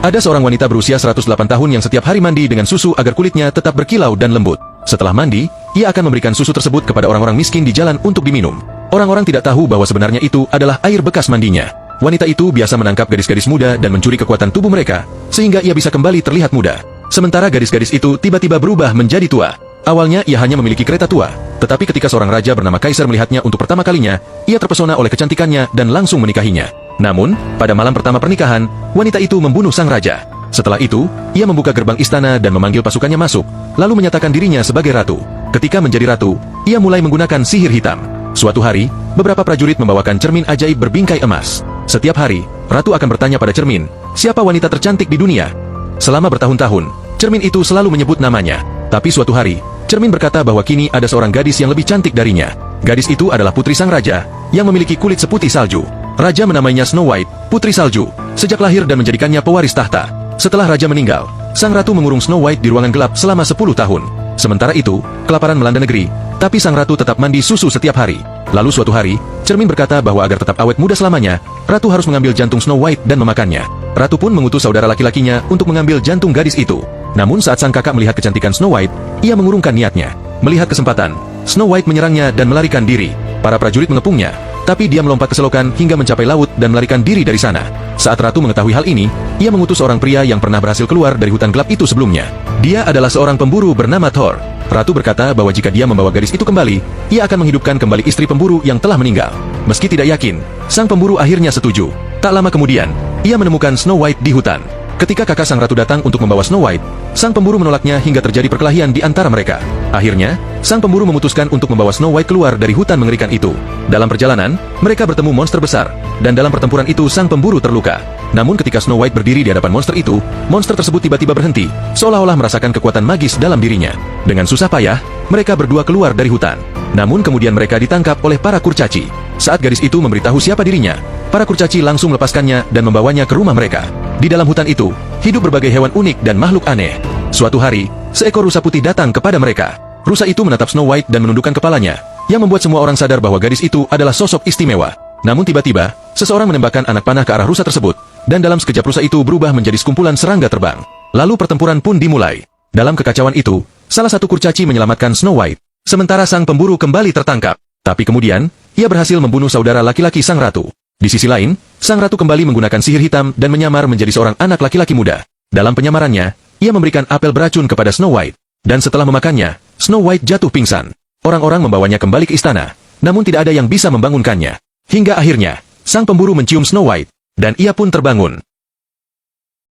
Ada seorang wanita berusia 108 tahun yang setiap hari mandi dengan susu agar kulitnya tetap berkilau dan lembut. Setelah mandi, ia akan memberikan susu tersebut kepada orang-orang miskin di jalan untuk diminum. Orang-orang tidak tahu bahwa sebenarnya itu adalah air bekas mandinya. Wanita itu biasa menangkap gadis-gadis muda dan mencuri kekuatan tubuh mereka, sehingga ia bisa kembali terlihat muda. Sementara gadis-gadis itu tiba-tiba berubah menjadi tua. Awalnya ia hanya memiliki kereta tua, tetapi ketika seorang raja bernama Kaisar melihatnya untuk pertama kalinya, ia terpesona oleh kecantikannya dan langsung menikahinya. Namun, pada malam pertama pernikahan, wanita itu membunuh sang raja. Setelah itu, ia membuka gerbang istana dan memanggil pasukannya masuk, lalu menyatakan dirinya sebagai ratu. Ketika menjadi ratu, ia mulai menggunakan sihir hitam. Suatu hari, beberapa prajurit membawakan cermin ajaib berbingkai emas. Setiap hari, ratu akan bertanya pada cermin, siapa wanita tercantik di dunia? Selama bertahun-tahun, cermin itu selalu menyebut namanya. Tapi suatu hari, cermin berkata bahwa kini ada seorang gadis yang lebih cantik darinya. Gadis itu adalah putri sang raja, yang memiliki kulit seputih salju. Raja menamainya Snow White, Putri Salju, sejak lahir dan menjadikannya pewaris tahta. Setelah raja meninggal, sang ratu mengurung Snow White di ruangan gelap selama 10 tahun. Sementara itu, kelaparan melanda negeri, tapi sang ratu tetap mandi susu setiap hari. Lalu suatu hari, cermin berkata bahwa agar tetap awet muda selamanya, ratu harus mengambil jantung Snow White dan memakannya. Ratu pun mengutus saudara laki-lakinya untuk mengambil jantung gadis itu. Namun saat sang kakak melihat kecantikan Snow White, ia mengurungkan niatnya. Melihat kesempatan, Snow White menyerangnya dan melarikan diri. Para prajurit mengepungnya, tapi dia melompat ke selokan hingga mencapai laut dan melarikan diri dari sana. Saat ratu mengetahui hal ini, ia mengutus seorang pria yang pernah berhasil keluar dari hutan gelap itu sebelumnya. Dia adalah seorang pemburu bernama Thor. Ratu berkata bahwa jika dia membawa gadis itu kembali, ia akan menghidupkan kembali istri pemburu yang telah meninggal. Meski tidak yakin, sang pemburu akhirnya setuju. Tak lama kemudian, ia menemukan Snow White di hutan. Ketika kakak sang ratu datang untuk membawa Snow White, sang pemburu menolaknya hingga terjadi perkelahian di antara mereka. Akhirnya, sang pemburu memutuskan untuk membawa Snow White keluar dari hutan mengerikan itu. Dalam perjalanan, mereka bertemu monster besar, dan dalam pertempuran itu sang pemburu terluka. Namun ketika Snow White berdiri di hadapan monster itu, monster tersebut tiba-tiba berhenti, seolah-olah merasakan kekuatan magis dalam dirinya. Dengan susah payah, mereka berdua keluar dari hutan. Namun kemudian mereka ditangkap oleh para kurcaci. Saat gadis itu memberitahu siapa dirinya, para kurcaci langsung melepaskannya dan membawanya ke rumah mereka. Di dalam hutan itu, hidup berbagai hewan unik dan makhluk aneh. Suatu hari, seekor rusa putih datang kepada mereka. Rusa itu menatap Snow White dan menundukkan kepalanya, yang membuat semua orang sadar bahwa gadis itu adalah sosok istimewa. Namun tiba-tiba, seseorang menembakkan anak panah ke arah rusa tersebut, dan dalam sekejap rusa itu berubah menjadi sekumpulan serangga terbang. Lalu pertempuran pun dimulai. Dalam kekacauan itu, salah satu kurcaci menyelamatkan Snow White, sementara sang pemburu kembali tertangkap. Tapi kemudian, ia berhasil membunuh saudara laki-laki sang ratu. Di sisi lain, sang ratu kembali menggunakan sihir hitam dan menyamar menjadi seorang anak laki-laki muda. Dalam penyamarannya, ia memberikan apel beracun kepada Snow White. Dan setelah memakannya, Snow White jatuh pingsan. Orang-orang membawanya kembali ke istana, namun tidak ada yang bisa membangunkannya. Hingga akhirnya, sang pemburu mencium Snow White, dan ia pun terbangun.